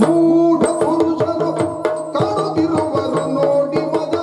ಮೂಢ ಪುರುಷರು ಕಾಡುತ್ತಿರುವರು ನೋಡಿ ಮದ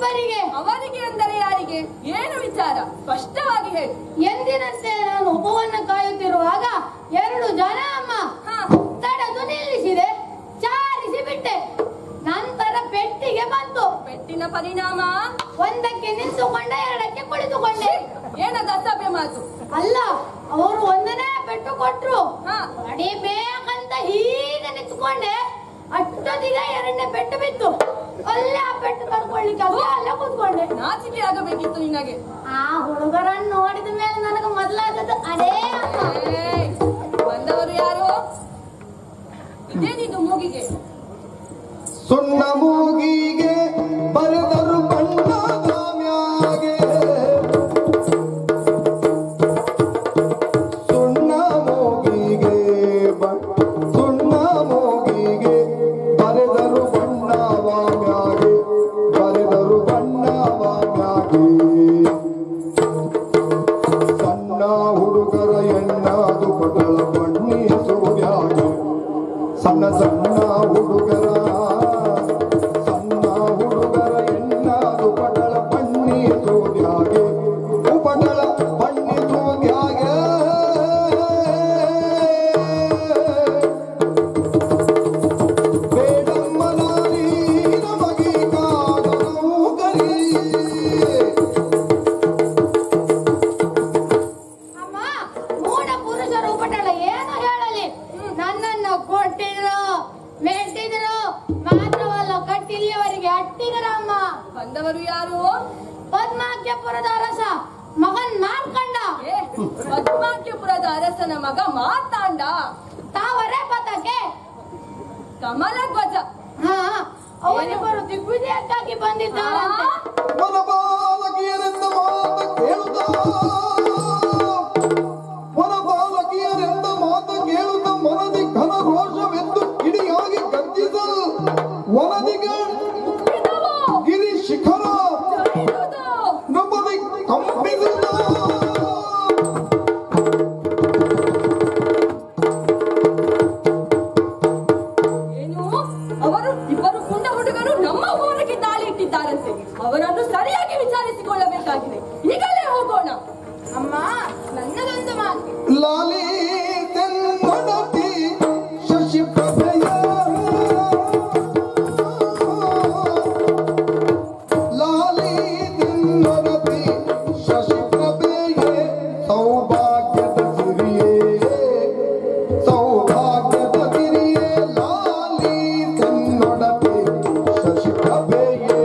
ಅವರಿಬ್ಬರಿಗೆ. ಅವರಿಗೆ ಅಂದರೆ ಯಾರಿಗೆ? ಏನು ವಿಚಾರ ಸ್ಪಷ್ಟವಾಗಿ ಹೇಳಿ. ಎಂದಿನಂತೆ ನಾನು ಉಪವನ್ನ ಕಾಯುತ್ತಿರುವಾಗ 2 ಜನ ಅಮ್ಮ ತಡೆದು ನಿಲ್ಲಿಸಿದೆ, ಚಾರಿಸಿ ಬಿಟ್ಟೆ. ನಂತರ ಪೆಟ್ಟಿಗೆ ಬಂತು. ಪೆಟ್ಟಿನ ಪರಿಣಾಮ? ಒಂದಕ್ಕೆ ನಿಂತುಕೊಂಡೆ, 2ಕ್ಕೆ ಕುಳಿತುಕೊಂಡೆ. ಏನದ ಅಸಭ್ಯ ಮಾತು? ಅಲ್ಲ, ಅವರು 1ನೇ ಪೆಟ್ಟು ಕೊಟ್ರು, ಬೇಕಂತ ಹೀಗೆ ನಿಂತುಕೊಂಡೆ. ಅಷ್ಟೊತ್ತಿಗೆ 2ನೇ ಪೆಟ್ಟು ಬಿತ್ತು. ಅಲ್ಲೇ ಆ ಪೆಟ್ಟು ಕರ್ಕೊಳ್ಳಿಕ್ಕೆ ಅಲ್ಲೇ ಕೂತ್ಕೊಂಡೆ. ನಾಚಿಕೆ ಆಗಬೇಕಿತ್ತು ನಿನಗೆ. ಆ ಹುಡುಗರನ್ನು ನೋಡಿದ ಮೇಲೆ ನನಗೆ ಮೊದಲಾದದ್ದು ಅದೇ. ಬಂದವರು ಯಾರು? ಇದೇನಿದು ಮೂಗಿಗೆ? ಸುಣ್ಣ ಮೂಗಿಗೆ ಬರೆದರು ಬಣ್ಣದ ಮ್ಯಾಗೆ, ಸುಣ್ಣ ಮೂಗಿಗೆ ಬರೆದರು ಬಣ್ಣವ ಮ್ಯಾಗೆ, ಬರೆದರು ಬಣ್ಣವ ಮ್ಯಾಗೆ. ಸಣ್ಣ ಹುಡುಗರ ಎಣ್ಣಾದು ಪಟಳ ಬಣ್ಣಿಸುವುದ್ಯಾಗೆ, ಸಣ್ಣ ಸಣ್ಣ ಹುಡುಗರ ಎಣ್ಣಾದು ಪಟಳ ಬಣ್ಣಿಸುವುದ್ಯಾಗೆ, ಉಪಟಳ ಬಣ್ಣಿಸುವುದ್ಯಾಗೆ. ಬೇಡಮ್ಮನಾರಿ ನಮಗೀಗಾದನು ಗರಿ. ಅಮ್ಮ, ಮೂಢ ಪುರುಷರ ಉಪಟಳ ಏನು ಹೇಳಲಿ. ನನ್ನನ್ನು ಕೊಟ್ಟಿದ್ರು, ಮೆಟ್ಟಿದ್ರು, ಮಾತ್ರವಲ್ಲ ಕಟ್ಟಿಲ್ಲಿಯವರಿಗೆ ಅಟ್ಟಿದರಮ್ಮ. ಬಂದವರು ಯಾರು? ಪದ್ಮಾಕ್ಯಪುರದ ಅರಸ ಮಗನ್ ಮಾರ್ಕಂಡ. ಪದ್ಮಾಕ್ಯಪುರದ ಅರಸನ ಮಗ ಮಾರ್ತಾಂಡ. ತಾವರೇ ಪದಕ್ಕೆ ಕಮಲಧ್ವಜ. ಅವರಿಬ್ಬರು ದಿಗ್ವಿಜಯಕ್ಕಾಗಿ ಬಂದಿದ್ದಾರಂತೆ. ವನಪಾಲಕಿಯರೆಂದ ಮಾತ ಕೇಳುತ್ತ, ವನಪಾಲಕಿಯರೆಂದ ಮಾತ ಕೇಳುತ್ತ ಮನದಿ ಘನ ರೋಷವೆಂದು ಕಿಡಿಯಾಗಿ ಗರ್ಜಿಸಲು ವನದಿಗೆ ಗಿರಿ ಶಿಖರ ನಮ್ಮದಿ ಕಂಪಿಸಿದ. ಏನು? ಅವರು ಇಬ್ಬರು ಪುಂಡ ಹುಡುಗರು ನಮ್ಮ ಊರಿಗೆ ದಾಳಿ ಇಟ್ಟಿದ್ದಾರಂತೆ. ಅವರನ್ನು ಸರಿಯಾಗಿ ವಿಚಾರಿಸಿಕೊಳ್ಳಬೇಕಾಗಿದೆ. ಈಗಲೇ ಹೋಗೋಣ. ಅಮ್ಮ, ನನ್ನದೊಂದು ಮಾತು. ಲಾಲಿ ತೆನ್ನಡತಿ ಶಶಿ ಪ್ರಭೆಯ, ಲಾಲಿ ತೆನ್ನಡತಿ ಶಶಿ ಪ್ರಭೆಯೇ, ಸೌಭಾಗ್ಯದ ಸಿರಿಯೇ, ಸೌಭಾಗ್ಯದ ಸಿರಿಯೇ, ಲಾಲಿ ತೆನ್ನಡತಿ ಶಶಿ ಪ್ರಭೆಯೇ.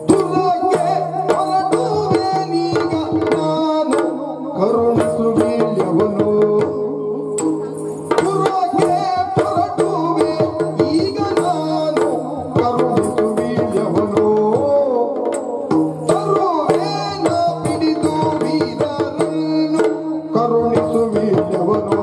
ದುರ್ಗೆ ಹೊರಟುವೆನೀಗ ನಾನು ಕರುಣಿಸುವಿಲ್ಯವನು, ದುರ್ಗೆ ಹೊರಟುವೆ ಈಗ ನಾನು ಕರುಣಿಸುವಿಲ್ಯವನು. ತರುವೇನ ಪಿಡಿದು ವೀರರನ್ನು ಕರುಣಿಸುವಿಲ್ಯವನು.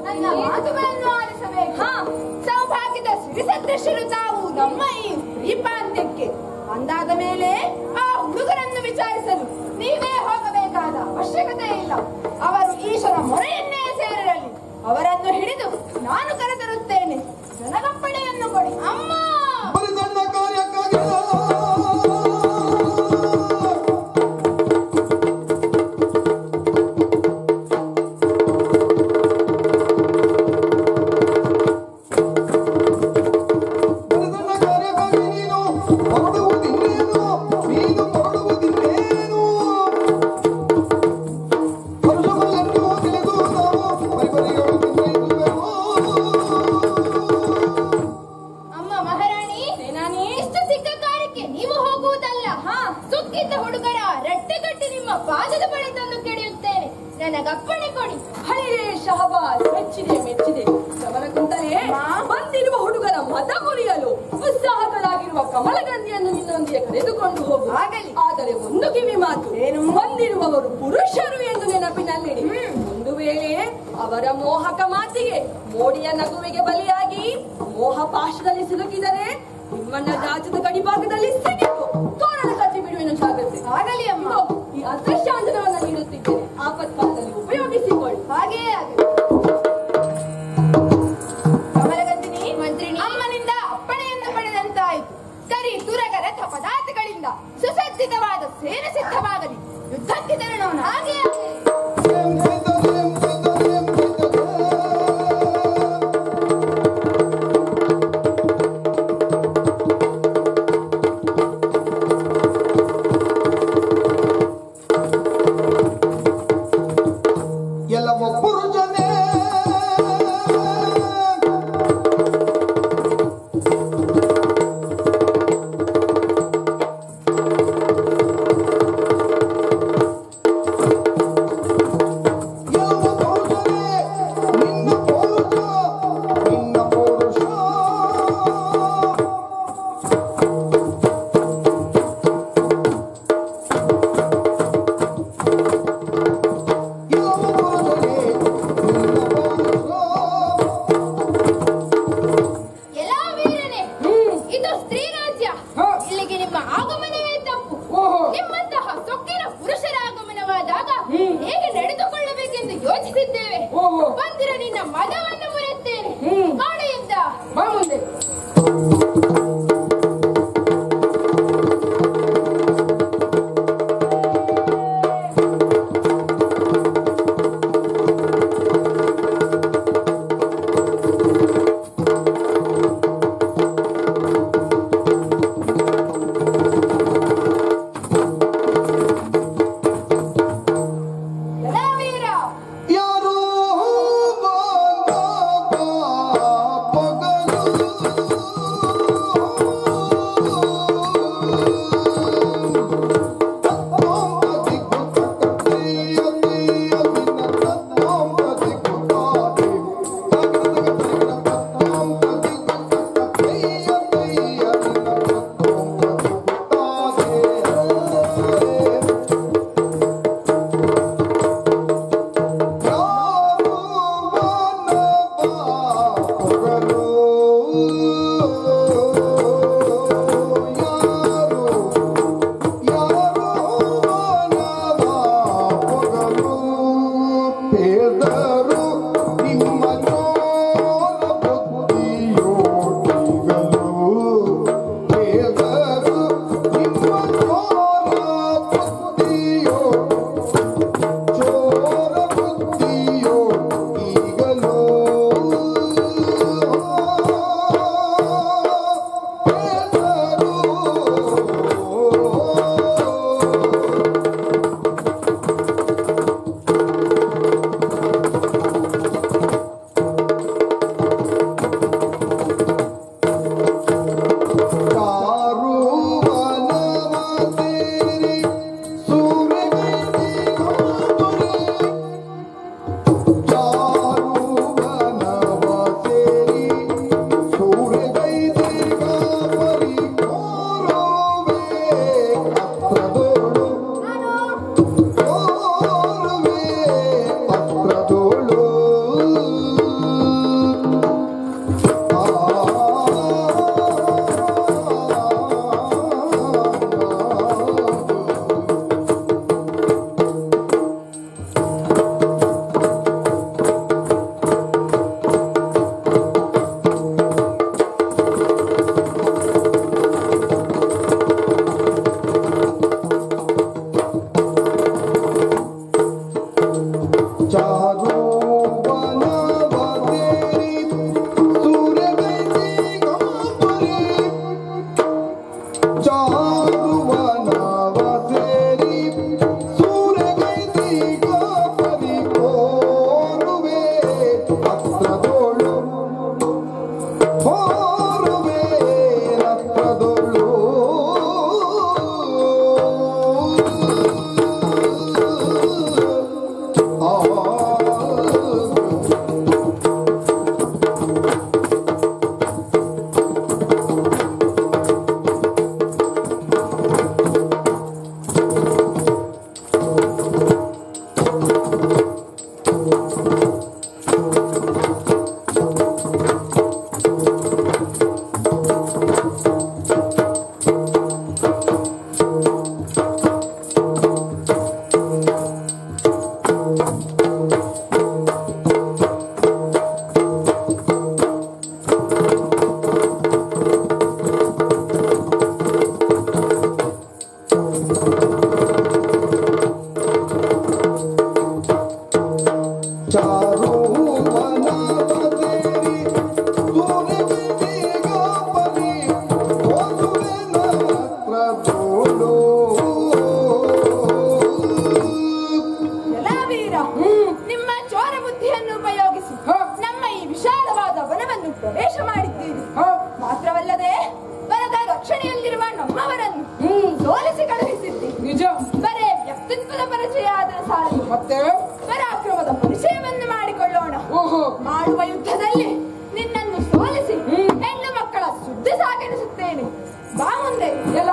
ನನ್ನ ಮಾತುಗಳನ್ನು ಆಲಿಸಬೇಕು. ಸೌಭಾಗ್ಯದ ಸಿರಿಸದೃಶರು ತಾವು ನಮ್ಮ ಈ ದೀಪಾಂತ್ಯಕ್ಕೆ ಅಂದಾದ ಮೇಲೆ ಆ ಹುಡುಗರನ್ನು ವಿಚಾರಿಸಲು ನೀವೇ ಹೋಗಬೇಕಾದ ಅವಶ್ಯಕತೆ ಇಲ್ಲ. ಅವರು ಈಶ್ವರ ಮೊರೆಯನ್ನೇ ಸೇರಲಿ. ಅವರನ್ನು ಹಿಡಿದು ನಾನು ಕರೆತರುತ್ತೇನೆ. ನನಗಪ್ಪಣೆಯನ್ನು ಕೊಡಿ ಅಮ್ಮ. ಪರಿಸಣ್ಣ ಕಾರ್ಯಕ್ಕಾಗಿ ನೀನು ಹೊರಡುವುದಿನ್ನೇನು, ನೀನು ಹೊರಡುವುದಿನ್ನೇನು. ಪರುಷವನ್ನೆಂದು ತಿಳಿದು ನಾವು ಪರಿಪರಿಗಳು ಅಮ್ಮ ಮಹಾರಾಣಿ, ಇಷ್ಟು ಚಿಕ್ಕ ಕಾರ್ಯಕ್ಕೆ ನೀವು ಹೋಗುವುದಲ್ಲ. ಸುಕ್ಕಿದ್ದ ಹುಡುಗರ ರಟ್ಟೆಗಟ್ಟಿ ನಿಮ್ಮ ಪಾದದ ಬಳಿ ತಂದು ಕೆಡೆಯುತ್ತೇನೆ. ನನಗಪ್ಪಣೆ ಕೊಡಿ. ಹಳಿರೇ ಶಹಬಾಜ್, ಮೆಚ್ಚಿದೆ ಮೆಚ್ಚಿದೆ. ಗಮನಕ್ಕಂತಲೇ ಬಂದಿರುವ ಹುಡುಗರ ಮತ ಮುರಿಯಲು ಉತ್ಸಾಹಗಳಾಗಿರುವ ಕಮಲಗಂಧಿಯನ್ನು ನಿನ್ನೊಂದಿಗೆ ಕರೆದುಕೊಂಡು ಹೋಗು. ಆಗಲಿ. ಆದರೆ ಒಂದು ಕಿವಿ ಮಾತು, ಬಂದಿರುವವರು ಪುರುಷರು ಎಂದು ನೆನಪಿನಲ್ಲಿಡಿ. ಒಂದು ವೇಳೆ ಅವರ ಮೋಹಕ ಮಾತಿಗೆ, ಮೋಡಿಯ ನಗುವಿಗೆ ಬಲಿಯಾಗಿ ಮೋಹ ಪಾಶದಲ್ಲಿ ಸಿಲುಕಿದರೆ ನಿಮ್ಮನ್ನ ರಾಜ್ಯದ ಗಡಿಭಾಗದಲ್ಲಿ ಸಿಕ್ಕಿತು ತೋರಣ ಕಟ್ಟಿ ಬಿಡುವೆನು ಜಾಗ್ರತೆ. ಆಗಲಿ ಅಮ್ಮ. ಈ ಅದೃಶ್ಯಾಂಜನವನ್ನ ನೀಡುತ್ತಿದ್ದೇನೆ, ಆಪತ್ಕಾಲದಲ್ಲಿ ಉಪಯೋಗಿಸಿಕೊಳ್ಳಿ. ಹಾಗೆಯೇ ಆಗಲಿ. ಕಮಲಗಂಧಿನಿ ಮಂತ್ರಿಣಿ, ಅಮ್ಮನಿಂದ ಅಪ್ಪಣೆಯನ್ನು ಪಡೆದಂತಾಯಿತು. ಕರಿ ತುರಗ ರಥ ಪದಾರ್ಥಗಳಿಂದ ಸುಸಜ್ಜಿತವಾದ ಸೇನೆ ಸಿದ್ಧವಾಗಲಿ. ಯುದ್ಧಕ್ಕೆ ತೆರಳೋಣ. ಹಾಗೆಯೇ ಆಗಲಿ. ರಣವನ್ನು ಪ್ರವೇಶ ಮಾಡಿದ್ದೀರಿ. ಮಾತ್ರವಲ್ಲದೆ ಬರದ ರಕ್ಷಣೆಯಲ್ಲಿರುವ ನಮ್ಮವರನ್ನು ಸೋಲಿಸಿ ಕಳುಹಿಸಿದ್ದೀರಿ. ನಿಜ. ಬರೇ ವ್ಯಕ್ತಿತ್ವದ ಪರಿಚಯ ಆದ ಸಾಲದು, ಮತ್ತೆ ಪರಾಕ್ರಮದ ಪರಿಚಯವನ್ನು ಮಾಡಿಕೊಳ್ಳೋಣ. ಮಾಡುವ ಯುದ್ಧದಲ್ಲಿ ನಿನ್ನನ್ನು ಸೋಲಿಸಿ ಹೆಣ್ಣು ಮಕ್ಕಳ ಸುದ್ದಿ ಸಾಗಿಸುತ್ತೇನೆ. ಬಾ ಮುಂದೆ. ಎಲ್ಲ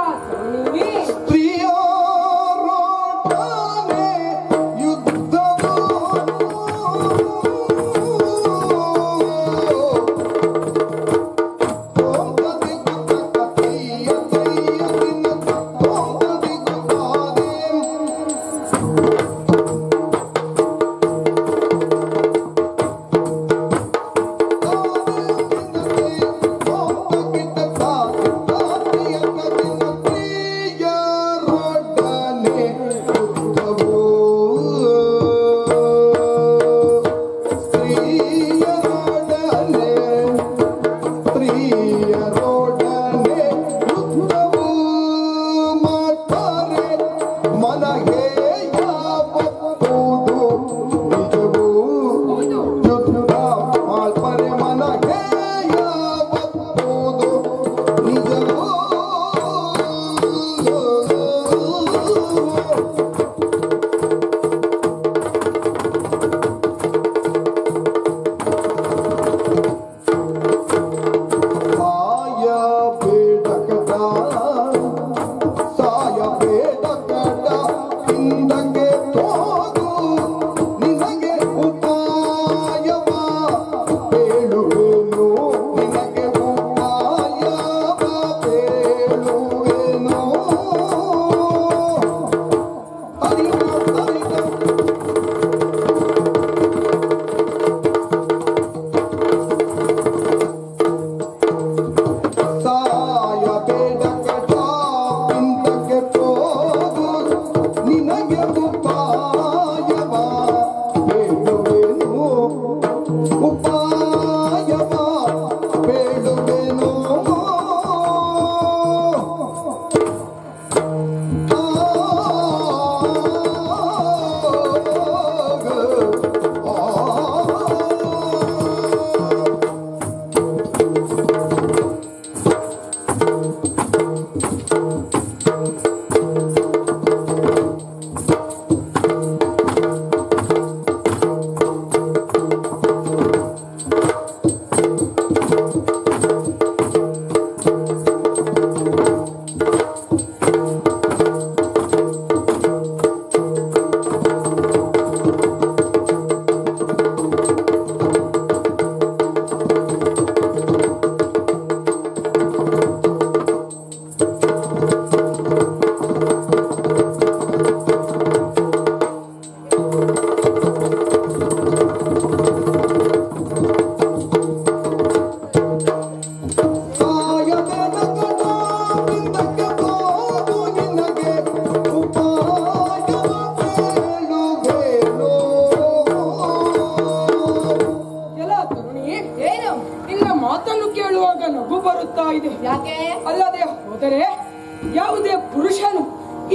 ಯಾವುದೇ ಪುರುಷನು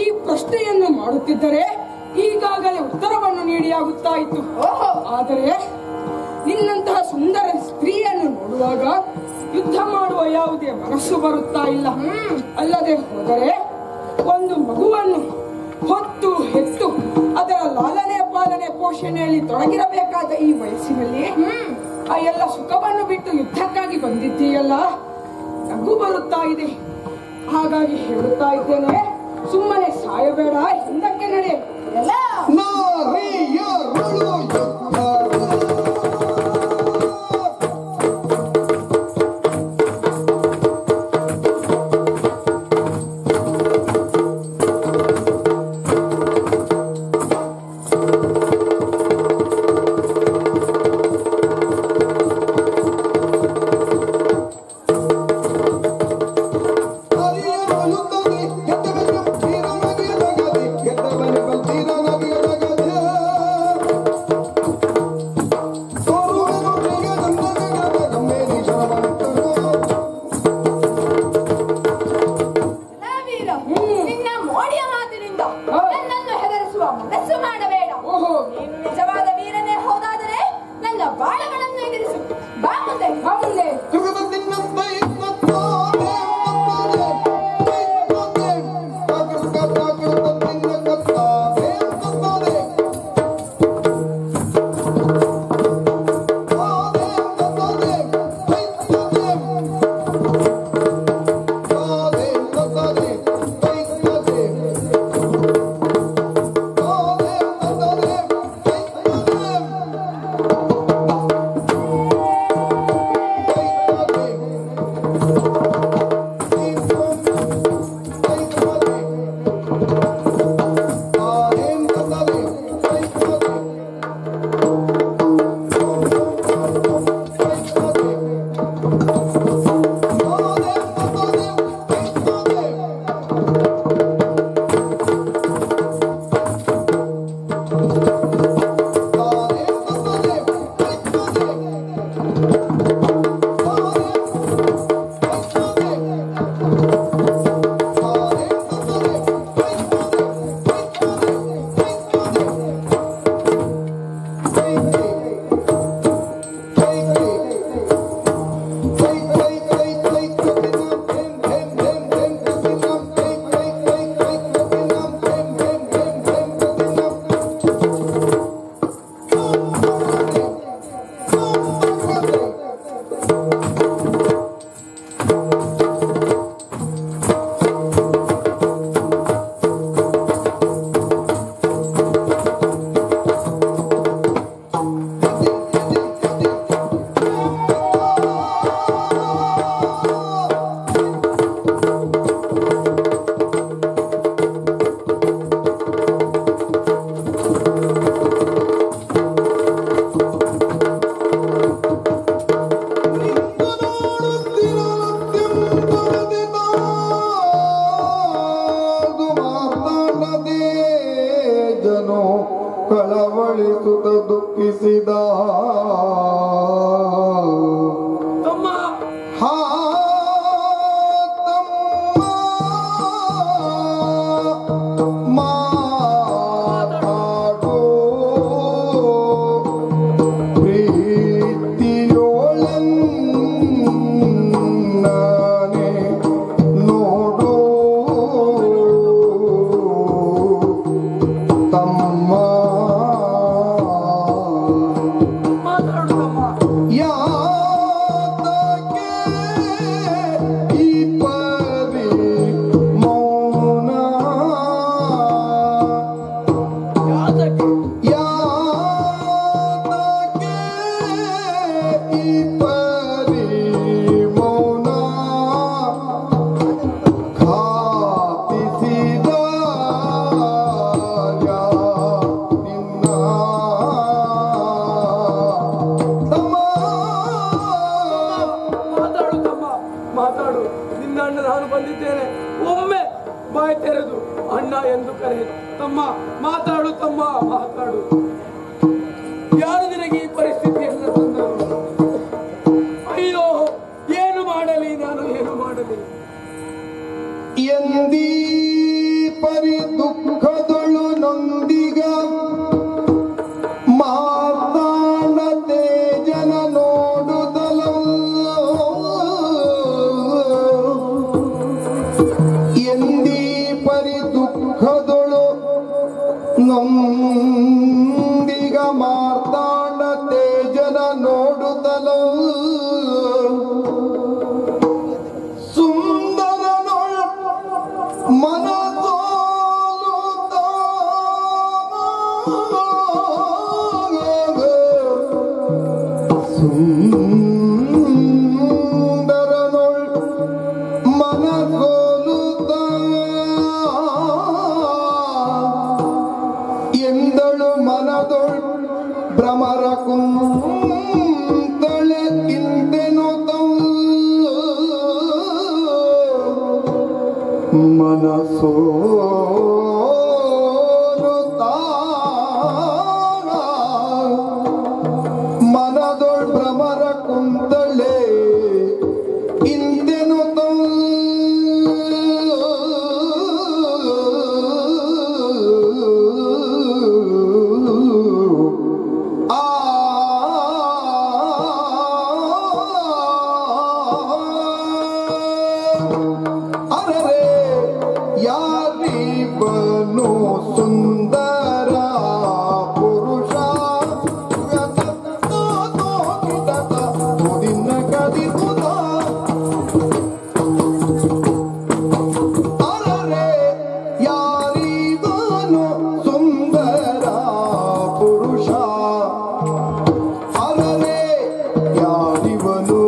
ಈ ಪ್ರಶ್ನೆಯನ್ನು ಮಾಡುತ್ತಿದ್ದರೆ ಈಗಾಗಲೇ ಉತ್ತರವನ್ನು ನೀಡಿಯಾಗುತ್ತಾ ಇತ್ತು. ಆದರೆ ನಿನ್ನಂತಹ ಸುಂದರ ಸ್ತ್ರೀಯನ್ನು ನೋಡುವಾಗ ಯುದ್ಧ ಮಾಡುವ ಯಾವುದೇ ಮನಸ್ಸು ಬರುತ್ತಾ ಇಲ್ಲ. ಅಲ್ಲದೆ ಹೋದರೆ ಒಂದು ಮಗುವನ್ನು ಹೊತ್ತು ಹೆತ್ತು ಅದರ ಲಾಲನೆ ಪಾಲನೆ ಪೋಷಣೆಯಲ್ಲಿ ತೊಡಗಿರಬೇಕಾದ ಈ ವಯಸ್ಸಿನಲ್ಲಿ ಆ ಎಲ್ಲ ಸುಖವನ್ನು ಬಿಟ್ಟು ಯುದ್ಧಕ್ಕಾಗಿ ಬಂದಿದ್ದೀಯಲ್ಲ, ನಗು ಬರುತ್ತಾ ಇದೆ. ಹಾಗಾಗಿ ಹೇಳುತ್ತಾ ಇದ್ದೇನೆ, ಸುಮ್ಮನೆ ಸಾಯಬೇಡ, ಹಿಂದಕ್ಕೆ ನಡೆ. ಎಲ್ಲ ಕಳವಳಿಸುತ್ತ ದುಃಖಿಸಿದ ತಮ್ಮ ಹಾ ತಮ್ಮ ಮಾತಾಡೋ ಪ್ರೀತಿಯೋಳನ್ನಾನೆ ನೋಡು ತಮ್ಮ ಮಾತಾಡು ತಮ್ಮ. ಯಾತಕ್ಕೆ ಈ ಪರಿ ಮೌನ ಯಾತಕ್ಕೆ? ಯಾತಕ್ಕೆ ಈ ಪರಿ ಮೌನ ಖಾತಿಸಿದ ನಿನ್ನ ತಮ್ಮ ಮಾತಾಡು ತಮ್ಮ, ಮಾತಾಡು. ನಿನ್ನ ಅಣ್ಣ ನಾನು ಬಂದಿದ್ದೇನೆ. ಒಮ್ಮೆ ಬಾಯಿ ತೆರೆದು ಅಣ್ಣ ಎಂದು ಕರೆ. ತಮ್ಮ ಮಾತಾಡು, ತಮ್ಮ ಮಾತಾಡು. ಯಾರು ನಿನಗೆ ಈ ಪರಿಸ್ಥಿತಿಯನ್ನು ತಂದರು? ಅಯ್ಯೋ, ಏನು ಮಾಡಲಿ ನಾನು, ಏನು ಮಾಡಲಿ? ಎಂದೀ ಪರಿ ದುಃಖದೊಳು ನೊಂದಿಗ ಮಾತಾಡದೆ ಜನ ನೋಡುದಲ ಎಂದೀ ಪರಿ ದುಃಖದೊಳು ನೊಂದಿಗ ಮಾತಾಡದೆ ಜನ ನೋಡುದಲ ಸುಂದರನೊಳ ಮನಸೋಲುತ್ತ ಸುಂದರನೊಳ ಮನಸೋಲುತ್ತ ಎಂದಳು ಮನದೊಳ್ ಭ್ರಮರ ಕುಂತಳೆ ಇಂತೆನು ಮನಸೋಲುತ್ತ ಮನದೊಳ್ ಭ್ರಮರ ಕುಂತಳೆ ಇಂದೆನು ಆ ಅರರೆ ಯಾರಿವನು ಸುಂದರ ಪುರುಷ ಮುದಿನ ಕದಿಸುತ್ತ ಅರರೆ ಯಾರಿವನು ಸುಂದರ ಪುರುಷ ಅರರೆ ಯಾರಿವನು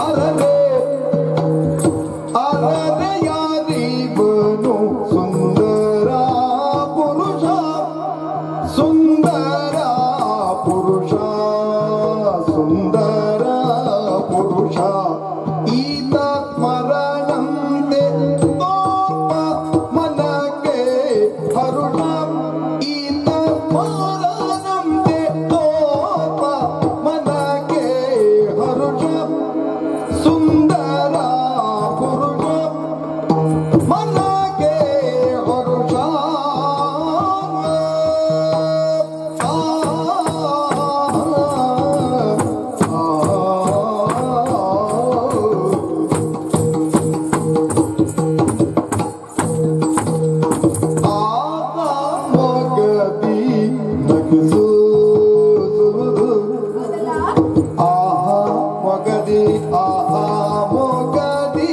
ಅರರೆ ಅರರೆ ಯಾರಿವನು ಸುಂದರ ಪುರುಷ ಸುಂದರ ಪುರುಷ ಸುಂದರ ಪುರುಷ ಈತ ಸ್ಮರಣಂತೆ ತೋಪ ಮನಕ್ಕೆ ಹರುಷ ಈತ ಸ್ಮರಣಂತೆ ತೋಪ ಮನಕ್ಕೆ ಹರುಷ ಸುಂದರ ಪುರುಷ ಮನಕ್ಕೆ ಹರುಷ ಮೊಗದಿ ನಗಿಸುವುದು ಆಹಾ ಮೊಗದಿ ಆಹಾ ಮೊಗದಿ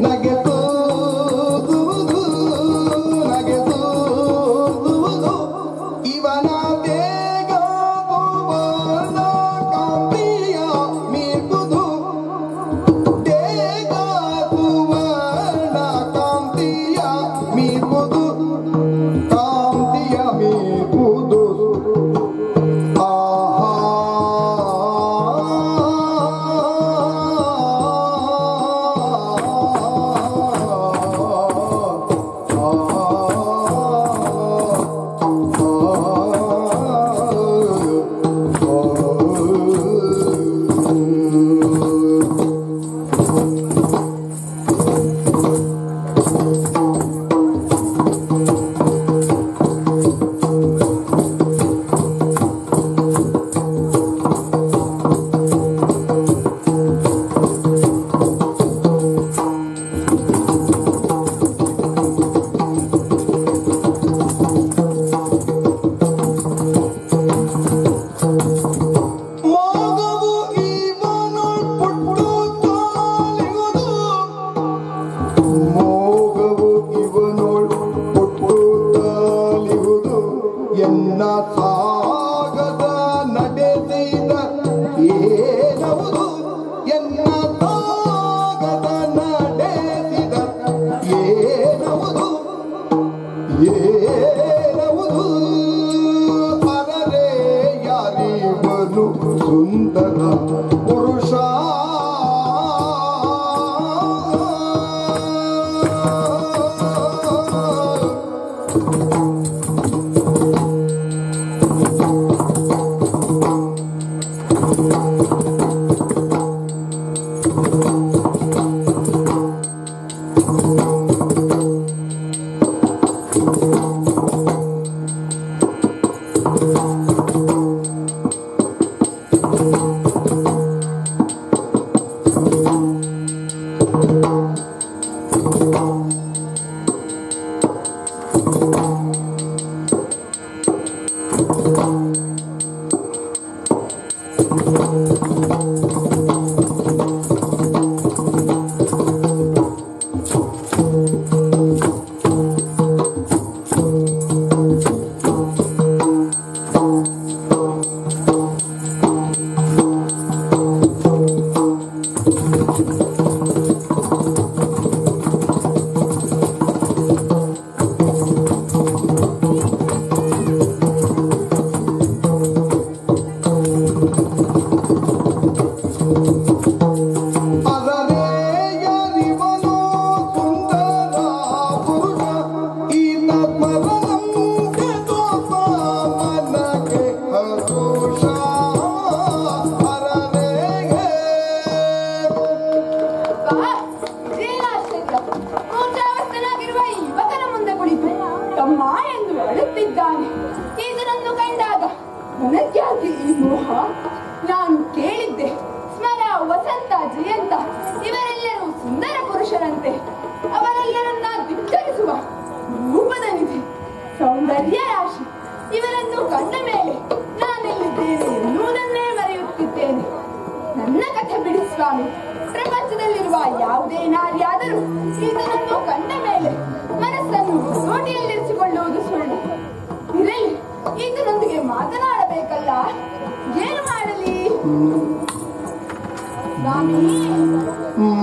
ನಗೆಸುವುದು ನಗೆಸುವುದು ಇವನ ದೇಗದುವನ ಕಾಂತಿಯ ಮೀರ್ಪುದು ದೇಗದುವನ ಕಾಂತಿಯ ಮೀರ್ಪುದು ಕಾಂತಿಯ ಮೀರ್ಪುದು ಆಹಾ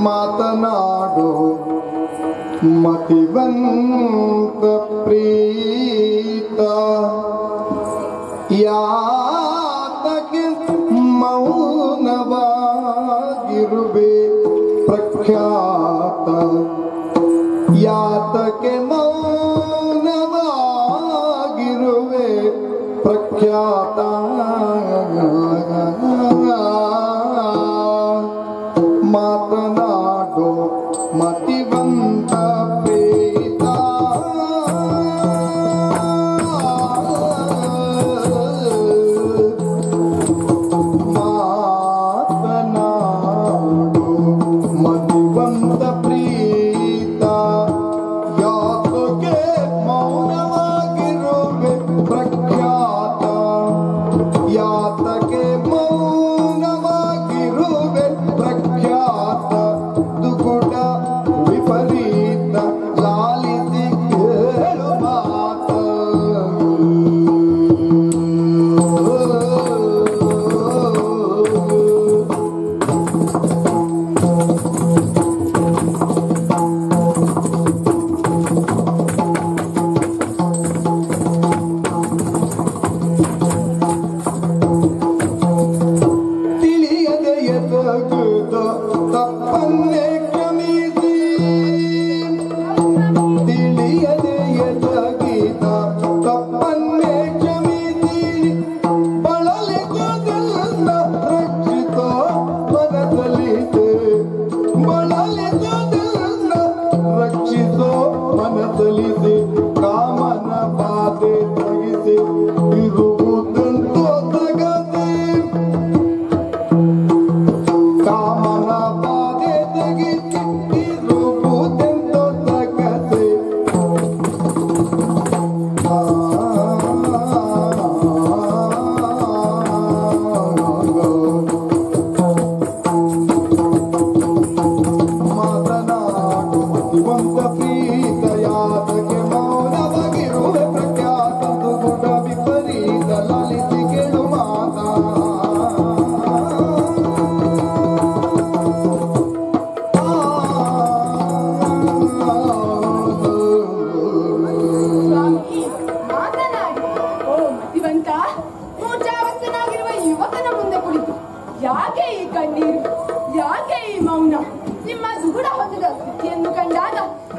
ಮಾತನಾಡು ಮತಿವಂತ ಪ್ರೀತ ಯಾತಕ್ಕೆ ಮೌನವಾಗಿರುವೆ ಪ್ರಖ್ಯಾತ ಯಾತಕ್ಕೆ ಮೌನವಾಗಿರುವೆ ಪ್ರಖ್ಯಾತ ಮಾತನಾಡೋ ಮತಿವಂತ ಪ್ರೀತ ಮಾತನಾಡೋ ಮತಿವಂತ ಪ್ರೀತ ಯಾತಕ್ಕೆ ಮೌನವಾಗಿರುವೆ ಪ್ರಖ್ಯಾತ ಯಾತಕ್ಕೆ ಮೌನವಾಗಿರುವೆ ಪ್ರಖ್ಯಾತ ದುಗುಡ ವಿಪರೀತ ಲಾಲಿಸಿ ಕೇಳು ಮಾತ ತಿಳಿಯದೆ ಎಸಗುತ್ತ ತಪ್ಪನ್ನೇ ಕ್ಷಮಿಸಿ ತಿಳಿಯದೆ ಎಸಗಿದ ತಪ್ಪನ್ನೇ ಕ್ಷಮಿಸಿ ಬಳಲಿಗೋದೆಲ್ಲ ರಕ್ಷಿತ ಮನದಲ್ಲಿ ಮಧುವಂತ ಪ್ರೀತಯಾತಕ್ಕೆ ಮೌನವಾಗಿರುವೆ ಪ್ರಖ್ಯಾತ ಗುಣ ವಿಪರೀತ ಲಲಿತಿ ಕೇಳು ಮಾತಾ ಸ್ವಾಮಿ ಮಾತನಾಡಿ. ಓ ಮತಿವಂತ, ಮೂರ್ಛಾವಸ್ಥನಾಗಿರುವ ಯುವಕನ ಮುಂದೆ ಕುಳಿತು ಯಾಕೆ ಈ ಕಣ್ಣೀರು, ಯಾಕೆ ಈ ಮೌನ? ನಿಮ್ಮ ದುಗುಡ ಹೊಂದಿದ ಸ್ಥಿತಿಯನ್ನು ಕಂಡಾಗ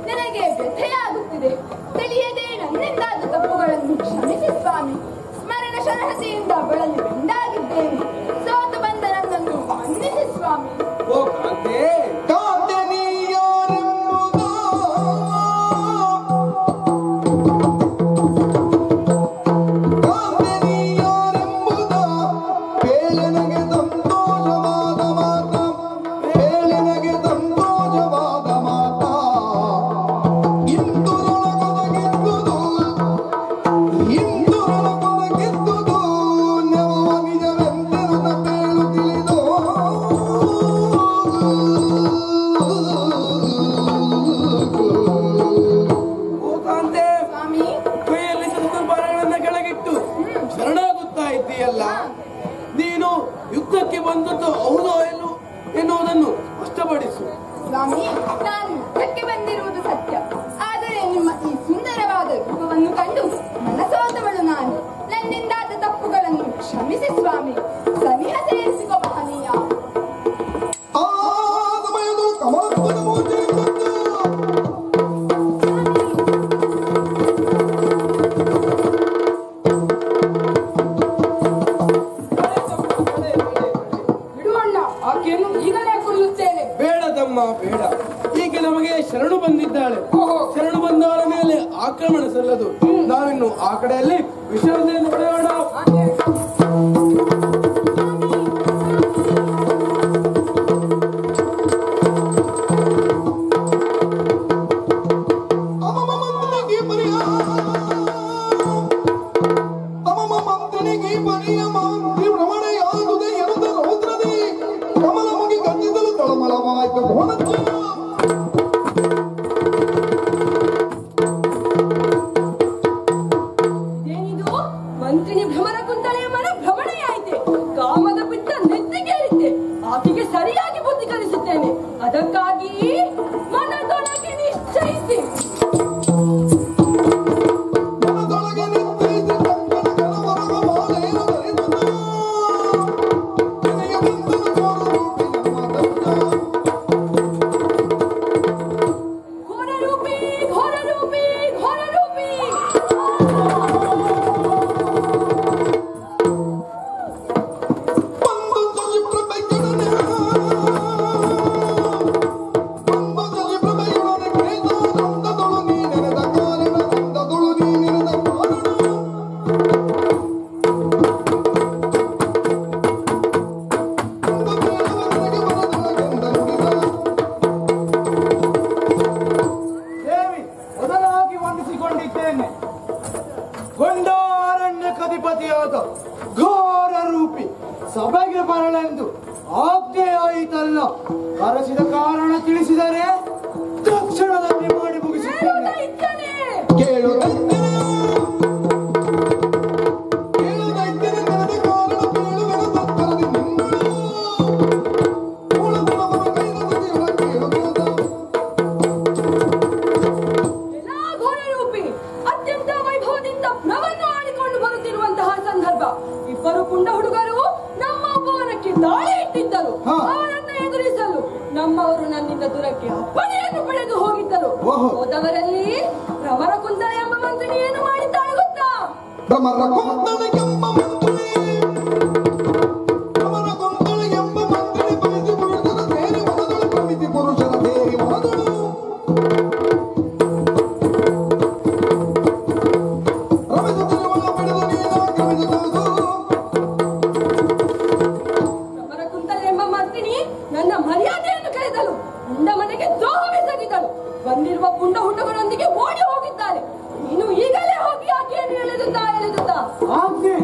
ನನಗೆ ವ್ಯಥೆಯಾಗುತ್ತಿದೆ. ತಿಳಿಯದೆ ನನ್ನಿಂದಾದ ತಪ್ಪುಗಳನ್ನು ಕ್ಷಮಿಸಿ ಸ್ವಾಮಿ. ಸ್ಮರಣ ಶರಹತೆಯಿಂದ ಬಳಲಿ ಬೆಂಡಾಗಿದ್ದೇನೆ. ಸೋತು ಬಂದ ನನ್ನನ್ನು ಮನ್ನಿಸಿ ಸ್ವಾಮಿ. ಓ ಕಾಂತೆ, ಕಾಂತೆ ನೀಯಾರೆಂಬುದ ಕಾಂತೆ ನೀಯಾರೆಂಬುದ ಬೇಳೆನಗೆ ಸಂತೋಷವಾದ ಮಾತ ಬೇಳೆನಗೆ ಸಂತೋಷವಾದ ಮಾತ ಇಂದು ನನಗೊದಗಿದ್ದುದು ನೆವ ನಿಜವೆಂತೆನುತ ಬೇಳು ತಿಳಿದು ಓ ಕಾಂತೆ, ಸ್ವಾಮಿ ಕೈಯಲ್ಲಿ ಚತುರ್ಭಾರಗಳನ್ನ ಕೆಳಗಿಟ್ಟು ಶರಣಾಗುತ್ತಾ ಇದ್ದೀಯಲ್ಲ. ನೀನು ಯುದ್ಧಕ್ಕೆ ಬಂದದ್ದು ಹೌದೋ ಇಲ್ಲೋ ಎನ್ನುವುದನ್ನು ಸ್ಪಷ್ಟಪಡಿಸು. ಸ್ವಾಮಿ, ನಾನು ಯುದ್ಧಕ್ಕೆ ಬಂದಿರುವುದು ಸತ್ಯ. ಆದರೆ ನಿಮ್ಮ ಈ ಸುಂದರವಾದ ರೂಪವನ್ನು ಕಂಡು ಮನಸೋತವಳು ನಾನು. ನನ್ನಿಂದಾದ ತಪ್ಪುಗಳನ್ನು ಕ್ಷಮಿಸಿ ಸ್ವಾಮಿ. ಸನಿಹ ಸೇರಿಸಿಕೊ ಮಹನೀಯ. ಆ ಸಮಯದಲ್ಲಿ ಕಮಲತ್ವದ ಮೂರ್ತಿ ಬಿಡುವಣ್ಣ, ಆಕೆಯನ್ನು ಈಗಲೇ ಕೊಲ್ಲುತ್ತೇನೆ. ಬೇಡದಮ್ಮ ಬೇಡ. ಈಗ ನಮಗೆ ಶರಣು ಬಂದಿದ್ದಾಳೆ. ಶರಣು ಬಂದವರ ಮೇಲೆ ಆಕ್ರಮಣ ಸಲ್ಲದು. ನಾವಿನ್ನು ಆ ಕಡೆಯಲ್ಲಿ ವಿಶ್ರಾಂತಿಯನ್ನು ಪಡೆಯೋಣ. ಮಂತ್ರಿನಿಗೆ ಪರಿಯ ಮಂತ್ರಿ ಭ್ರಮಣೆಯಾಗುವುದೇ ಎನ್ನುತ್ತ ರೌದ್ರದಿ ಕಮಲ ಮುಗಿ ಗದ್ದಿಸಲು ತಳಮಳವಾಯಿತು ಭುವನಚ್ಚ ಏನಿದು? ಮಂತ್ರಿನಿ ಭ್ರಮರ ಕುಂತಳೆಯ ಮನ ಭ್ರಮಣೆಯಾಯಿತೆ. ಕಾಮದ ಪಿತ್ತ ನೆತ್ತಿಗೇರಿದ್ದೆ. ಆಕೆಗೆ ಸರಿಯಾಗಿ ಬುದ್ಧಿ ಕಲಿಸುತ್ತೇನೆ. ಅದಕ್ಕಾಗಿ ಮನದೊಳಗೆ ನಿಶ್ಚಯಿಸಿ ಮನದೊಳಗೆ ನಿಂತೈತಿ ಕಂಕಣ ಕಣವರಗ ಮಾಲೆಯನ್ನು ಧರಿಸುತ್ತ ನಿನಗೆ ಬಂದನು ಘೋರ ರೂಪಿ ನಮ್ಮ ಘೋರ ರೂಪಿ, ಘೋರ ರೂಪಿ, ಘೋರ ರೂಪಿ. ಬಂದು ಶಶಿಪ್ರಭೆಯೊಡನೆ ಗಂಧದೊಳು ನೀ ನೆನೆದ ಕಾರಣ ಗಂಧದೊಳು ನೀ ನೆನೆದ ಕಾರಣ ಒಂದು ಬೇಡವನಿಗೆ ಬರದೊಳಗೆಂದ ನುಡಿದ ದೇವಿ, ಮೊದಲಾಗಿ ವಂದಿಸಿಕೊಂಡಿದ್ದೇನೆ. ಗೊಂಡಾರಣ್ಯ ಕಧಿಪತಿಯಾದ ಘೋರ ರೂಪಿ ಸಭೆಗೆ ಬರಲೆಂದು ಆಜ್ಞೆಯಾಯಿತಲ್ಲ. ಕರೆಸಿದ ಕಾರಣ ತಿಳಿಸಿದರೆ ತಕ್ಷಣದಲ್ಲಿ ಮಾಡಿ ಮುಗಿಸುತ್ತೇನೆ. ದೈತ್ಯನೇ! ಕೇಳುತ್ತೇನೆ ನೆನೆದ ಕಾರಣ ಕೇಳುವೆನು ತತ್ತರದಿ ನಿನ್ನಳು ಉಳಿದು ನಮ್ಮ ಕೈದ ತುದಿಯೊಳ ಕೇಳುವುದ ಎಲ್ಲಾ ಘೋರ ರೂಪಿ ಅತ್ಯಂತ ವೈಭವದಿಂದ ಪ್ರವನ್ನು ಆಡಿಕೊಂಡು ಬರುತ್ತಿರುವಂತಹ ಸಂದರ್ಭ. ಇಬ್ಬರು ಪುಂಡ ಹುಡುಗರು ನಮ್ಮ ಭವನಕ್ಕೆ ದಾಳಿ ಇಟ್ಟಿದ್ದರು. ಹಾ. ಅವರನ್ನು ಎದುರಿಸಲು ನಮ್ಮವರು ನನ್ನಿಂದ ದೂರಕ್ಕೆ ಅಪ್ಪಣೆಯನ್ನು ಪಡೆದು ಹೋಗಿದ್ದರು. ಓಹೋ. ಹೋದವರಲ್ಲಿ ಭ್ರಮರ ಕುಂತಳ ಎಂಬ ಮಂತ್ರಿನಿ ಏನು ಮಾಡಿದ್ದಾಳೆ ಗೊತ್ತಾ? ಭ್ರಮರ ಕೊಂದಳೆಗೆಂಬ ಮಂತ್ರಿ ಭ್ರಮರ ಕೊಂದಳೆಗೆಂಬ ಮಂತ್ರಿ ಬಯಸಿ ಪುರುಷರ ಸೇರಿ ಮನದೊಳು ಪ್ರಮಿತಿ ಪುರುಷರ ಸೇರಿ ಮನದೊಳು ರಮಿಸ ತಿರುವಳ ಪಡೆದು ನೀನ ಕ್ರಮಿಸಿದಳು ಭ್ರಮರ ಕುಂತಳ ಎಂಬ ಮಂತ್ರಿನಿ ನನ್ನ ಮರ್ಯಾದೆಯನ್ನು ಕಳೆದಳು. ಉಂಡ ಮನೆಗೆ ದ್ರೋಹವೆಸಗಿದಳು. ಬಂದಿರುವ ಪುಂಡ ಹುಡುಗರೊಂದಿಗೆ ಓಡಿ ಹೋಗಿದ್ದಾರೆ. ನೀನು ಈಗಲೇ ಹೋಗಿ ಆಕೆಯನ್ನು ಎಳೆದುತ್ತಾ ಆಜ್ಞೆ.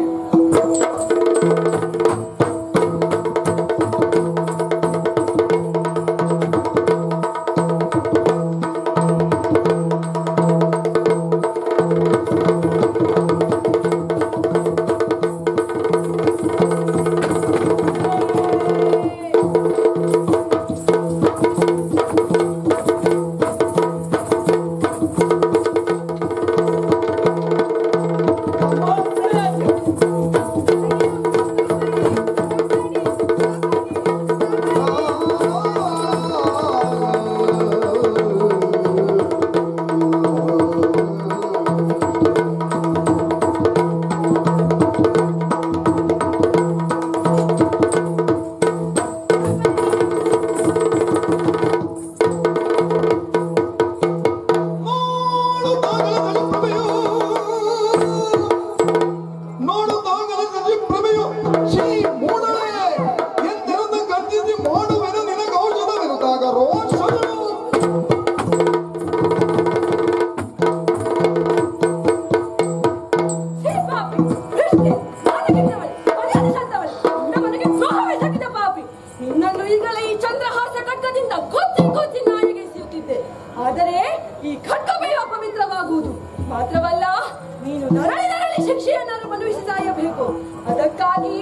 ಶಿಕ್ಷೆಯನ್ನು ಅನುಭವಿಸಿ ಸಾಯಬೇಕು. ಅದಕ್ಕಾಗಿ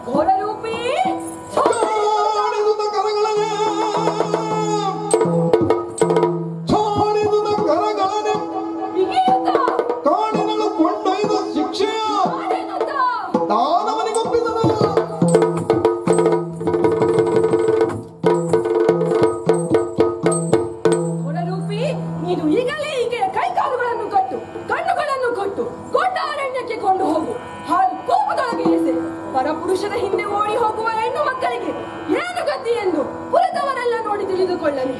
ಘೋರರೂಪಿ ನೀನು ಈಗಲೇ ಹೀಗೆ ಕೈಕಾಲುಗಳನ್ನು ಕಟ್ಟು, ಕಣ್ಣುಗಳನ್ನು ಕೊಟ್ಟು ಗೊಂಡಾರಣ್ಯಕ್ಕೆ ಕೊಂಡು ಹೋಗು. ಹಾಲು ಕೋಪದೊಳಗೆ ಎಸೆ. ಪರಪುರುಷರ ಹಿಂದೆ ಓಡಿ ಹೋಗುವ ಹೆಣ್ಣು ಮಕ್ಕಳಿಗೆ ಏನು ಗತಿ ಎಂದು ಪುರದವರೆಲ್ಲ ನೋಡಿ ತಿಳಿದುಕೊಳ್ಳಲಿ.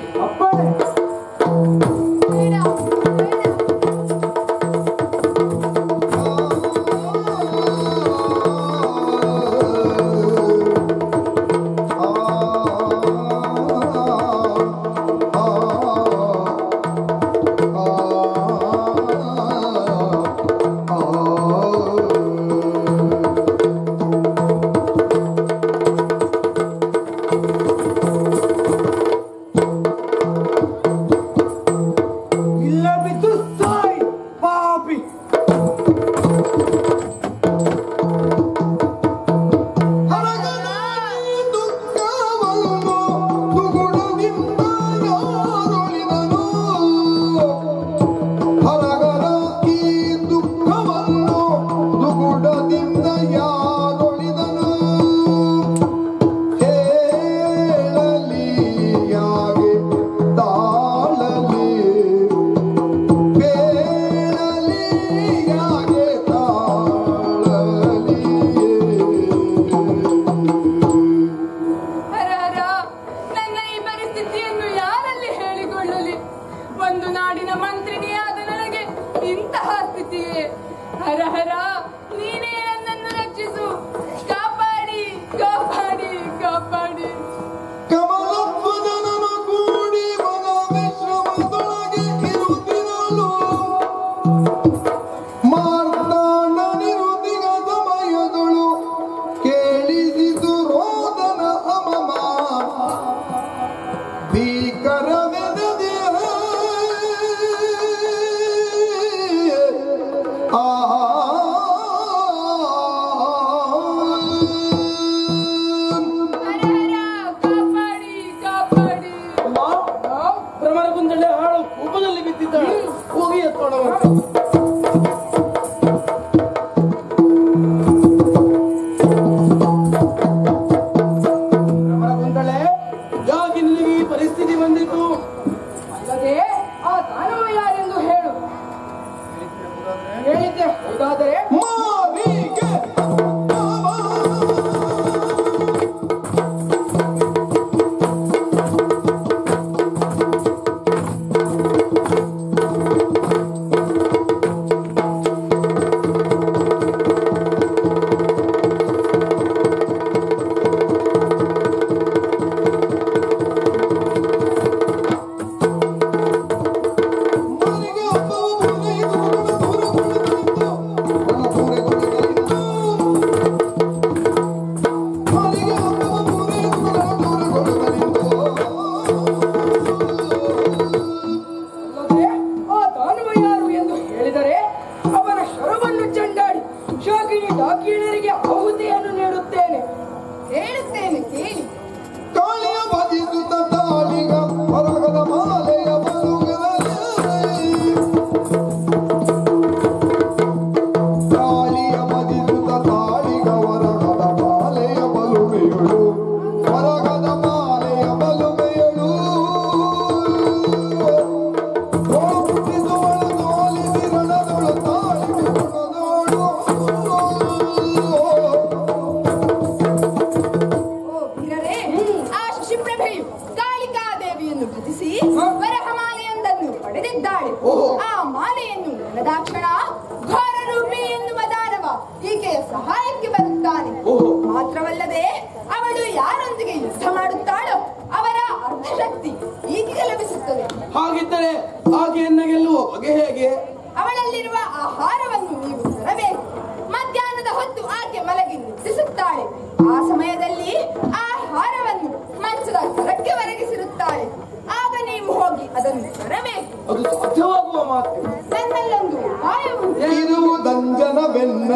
ಮಾತ್ರವಲ್ಲದೆ ಅವಳು ಯಾರೊಂದಿಗೆ ಯುದ್ಧ ಮಾಡುತ್ತಾಳೋ ಅವರ ಅರ್ಧಶಕ್ತಿ ಈಕೆಗೆ ಲಭಿಸುತ್ತದೆ. ಹಾಗಿದ್ದರೆ ಆಕೆಯನ್ನು ಗೆಲ್ಲುವ ಬಗೆ ಹೇಗೆ? ಅವಳಲ್ಲಿರುವ ಆಹಾರವನ್ನು ನೀವು ತರಬೇಕು. ಮಧ್ಯಾಹ್ನದ ಹೊತ್ತು ಆಕೆ ಮಲಗಿ ನಿದ್ರಿಸುತ್ತಾಳೆ. ಆ ಸಮಯದಲ್ಲಿ ಆಹಾರವನ್ನು ಮಂಚದ ಕೆಳಕ್ಕೆ ಒರಗಿಸಿರುತ್ತಾಳೆ. ಆಗ ನೀವು ಹೋಗಿ ಅದನ್ನು ತರಬೇಕು. ಅದು ಸಾಧ್ಯವಾಗುವ ಮಾತು. ನನ್ನಲ್ಲೊಂದು ಉಪಾಯ ಉಂಟು. ದಂಜನವೆನ್ನ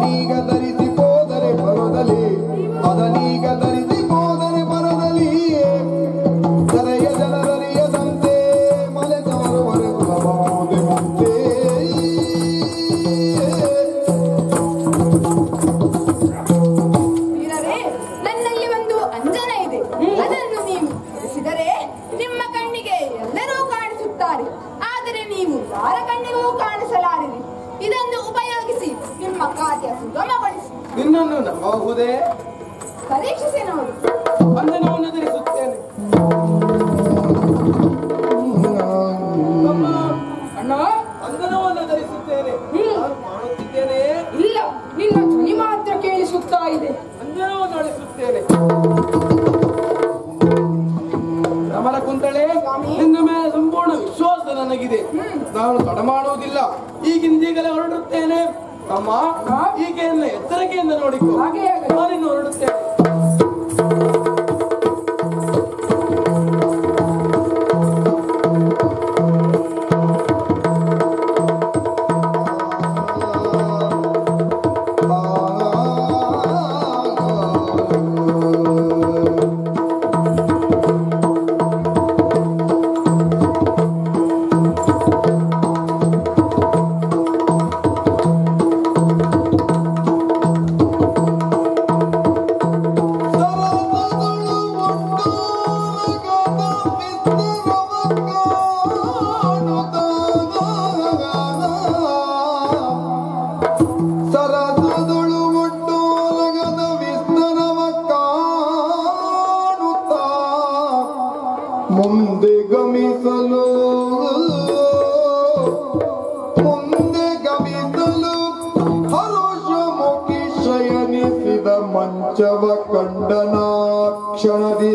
ಅದನೀಗ ಧರಿಸಿ ಹೋದರೆ ಬರದಲ್ಲಿ ಅದನೀಗ ಧರಿಸಿ ಹೋದರೆ ಬರದಲ್ಲಿ ಕರೆಯ ಜನರರಿಯದಂತೆ ಮಲೆತವರವರೆ ಕುಲಬಹುದೇ ಮುಂದೆ ವೀರರೇ, ನನ್ನಲ್ಲಿ ಒಂದು ಅಂಜನ ಇದೆ. ಅದನ್ನು ನೀವು ತಿಳಿಸಿದರೆ ನಿಮ್ಮ ಕಣ್ಣಿಗೆ ಎಲ್ಲರೂ ಕಾಣಿಸುತ್ತಾರೆ. ಆದರೆ ನೀವು ಯಾರ ಕಣ್ಣಿಗೂ ಕಾಣಿಸಲಾರಿರಿ. ಇದನ್ನು ಉಪಯೋಗಿಸಿ ನಿಮ್ಮ ಕಾರ್ಯ ಸುಗಮಗೊಳಿಸಿ. ನಿನ್ನನ್ನು ನಂಬಬಹುದೇ? ಪರೀಕ್ಷಿಸಿ ನೋಡಿ. ಅಂಜನವನ್ನು ಧರಿಸುತ್ತೇನೆ. ತಮ್ಮ, ಅಣ್ಣ, ಅಂಜನವನ್ನು ಧರಿಸುತ್ತೇನೆ. ನಾನು ಕಾಣುತ್ತಿದ್ದೇನೆ. ಇಲ್ಲ, ನಿನ್ನ ಧ್ವನಿ ಮಾತ್ರ ಕೇಳಿಸುತ್ತಾ ಇದೆ. ಅಂಜನವನ್ನು ಅಳಿಸುತ್ತೇನೆ. ರಮಣ ಕುಂತಳೆ, ನಿನ್ನ ಮೇಲೆ ಸಂಪೂರ್ಣ ವಿಶ್ವಾಸ ನನಗಿದೆ. ನಾನು ತಡ ಮಾಡುವುದಿಲ್ಲ. ಈಗಿಂದೀಗಲೇ ಹೊರಡುತ್ತೇನೆ. ತಮ್ಮ, ಈಗೆಲ್ಲ ಎಚ್ಚರಿಕೆಯಿಂದ ನೋಡಿಕೊ. ಹಾಗೆ ನಾನಿನ್ನು ಹೊರಡುತ್ತೇನೆ. ಸರಸದಳು ಒಟ್ಟೋಲಗದ ವಿಸ್ತರವ ಕಾಣುತ್ತಾ ಮುಂದೆ ಗಮಿಸಲು ಹರುಷಮುಖಿ ಶಯನಿಸಿದ ಮಂಚವ ಕಂಡನ ಕ್ಷಣದಿ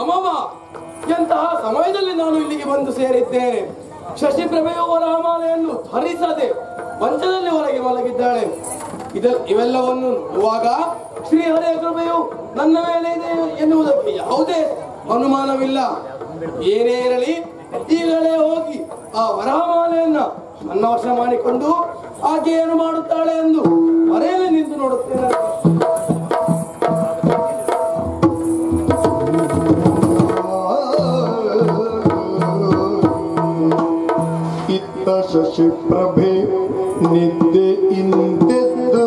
ಅಮ್ಮಮ್ಮ, ಎಂತಹ ಸಮಯದಲ್ಲಿ ನಾನು ಇಲ್ಲಿಗೆ ಬಂದು ಸೇರಿದ್ದೇನೆ. ಶಶಿಪ್ರಭೆಯು ವರಮಾಲೆಯನ್ನು ಧರಿಸದೆ ಮಂಚದಲ್ಲಿ ಹೊರಗೆ ಮಲಗಿದ್ದಾಳೆ. ಇವೆಲ್ಲವನ್ನು ನೋಡುವಾಗ ಶ್ರೀಹರಿಯ ಕೃಪೆಯು ನನ್ನ ಮೇಲೆ ಇದೆ ಎನ್ನುವುದಕ್ಕೆ ಯಾವುದೇ ಅನುಮಾನವಿಲ್ಲ. ಏನೇ ಇರಲಿ, ಈಗಲೇ ಹೋಗಿ ಆ ವರಮಾಲೆಯನ್ನ ನನ್ನ ವಶ ಮಾಡಿಕೊಂಡು ಆಕೆ ಏನು ಮಾಡುತ್ತಾಳೆ ಎಂದು ಮರೆಯಲೇ ನಿಂತು ನೋಡುತ್ತೇನೆ. ಇತ್ತ ಶಶಿಪ್ರಭೆ ನಿದ್ದೆ ಇಂದೆದ್ದು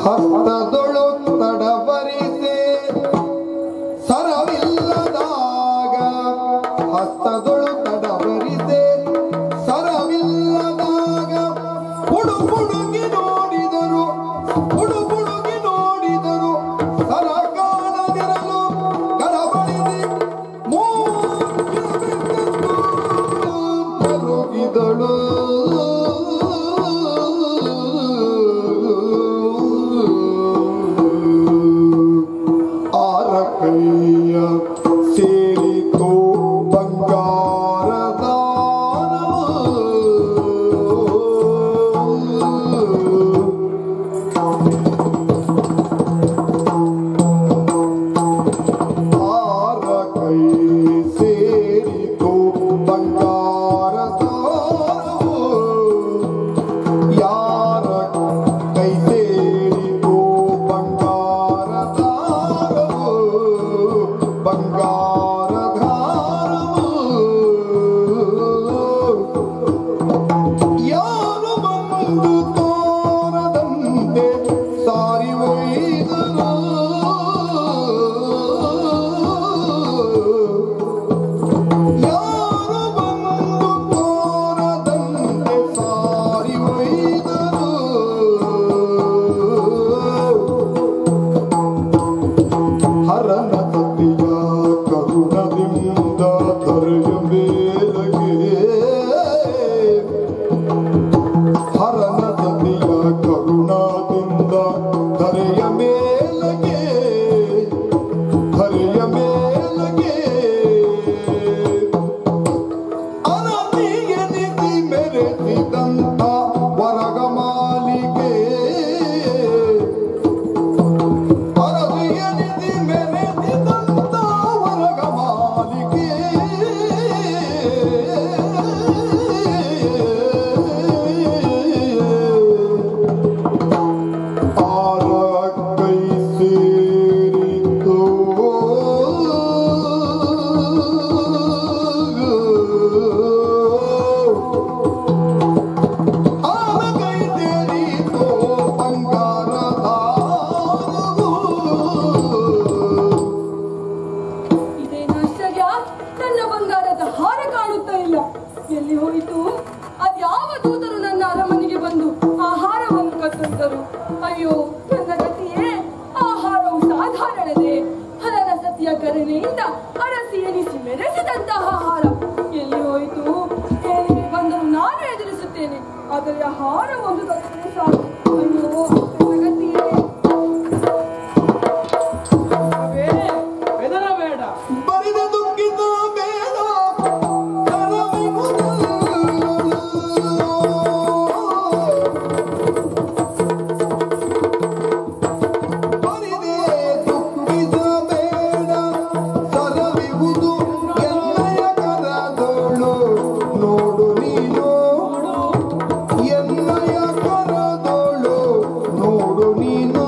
ಹಸ್ತದೊಳು ತಡಬರಿಸೆ ಸರವಿಲ್ಲದಾಗ, ಹಸ್ತದೊಳು ತಡಬರಿಸೆ ಸರವಿಲ್ಲದಾಗ ಹುಡುಗಿ ನೋಡಿದರು, ಹುಡುಗಿ ನೋಡಿದರು ಸರ ಕಾಣದಿರಲು ಕರಬಳಿಸಿ ಮರುಗಿದಳು. ಆರ ಕೈಯ ಸೇರಿತು ಬಂಗಾರದ ಆರ ಕೈ ಸೇರಿತು ಬಂಗಾರದ ಯಾರ ಕೈ ಸೇರಿತು ಬಂಗಾರದ ಬಂಗಾರಧಾರವು ಯಾರು ಬಂದು ತೋರದಂತೆ ಸಾರಿ ಒಯ್ದರು, ಯಾರು ಬಂದು ತೋರದಂತೆ ಸಾರಿ ಒಯ್ದರು. ಹರನ ಸತಿಯ ಕರುಣದಿಂದ ಧರೆಯ ಮೇಲಗೆ, ಹರನ ಸತಿಯ ಕರುಣದಿಂದ ಧರೆಯ ಮೇಲಗೆ, ಧರೆಯ ಮೇಲಗೆ ಅನನಿಯನಿಸಿ ಮೆರೆಸಿದಂತ ವರಗಮಾಲಿಗೆ, ಅರಸಿಯನಿಸಿ ಮೆರೆಸಿದಂತ ವರಗಮಾಲಿಗೆ ಆರ ಕೈ ಸೇರಿತು ಆರ ಕೈ ಸೇರಿತು ಬಂಗಾರಧಾರವು. ಇದೇನು ಆಶ್ಚರ್ಯ, ನನ್ನ ಬಂಗಾರದ ಹಾರ ಕಾಣುತ್ತಾ ಇಲ್ಲ. ಎಲ್ಲಿ ಹೋಯಿತು? ಅದ್ಯಾವ ದೂತರು ನನ್ನ ಅರಮನೆಗೆ ಬಂದು ಆ ಹಾರವನ್ನು ಕತ್ತರಿಸಿದರು? ಅಯ್ಯೋ ನನ್ನ ಗತಿಯೇ, ಆ ಹಾರವು ಸಾಧಾರಣವೇ? ಹರನ ಸತಿಯ ಕರುಣೆಯಿಂದ ಅರಸಿ ಎನಿಸಿ ಮೆರೆಸಿದಂತಹ ಹಾರ ಎಲ್ಲಿ ಹೋಯಿತು? ಏನಿಗೆ ಬಂದರೂ ನಾನು ಎದುರಿಸುತ್ತೇನೆ, ಆದರೆ ಆ ಹಾರ ಒಂದು ದೊರೆತರೆ ಸಾಕು. ಅಯ್ಯೋ ನನ್ನ ಗತಿಯೇ. ಬೆದರಬೇಡ. ಬರಿದ ದುಃಖಿತ ಬೇಡ ಬರಿದೆ ದುಃಖಿತ ಬೇಡ ಸರವಿವುದು ಎನ್ನಯ ಕರದೋಳು ನೋಡು ನೀನು, ಎನ್ನಯ ಕರದೋಳು ನೋಡು ನೀನು.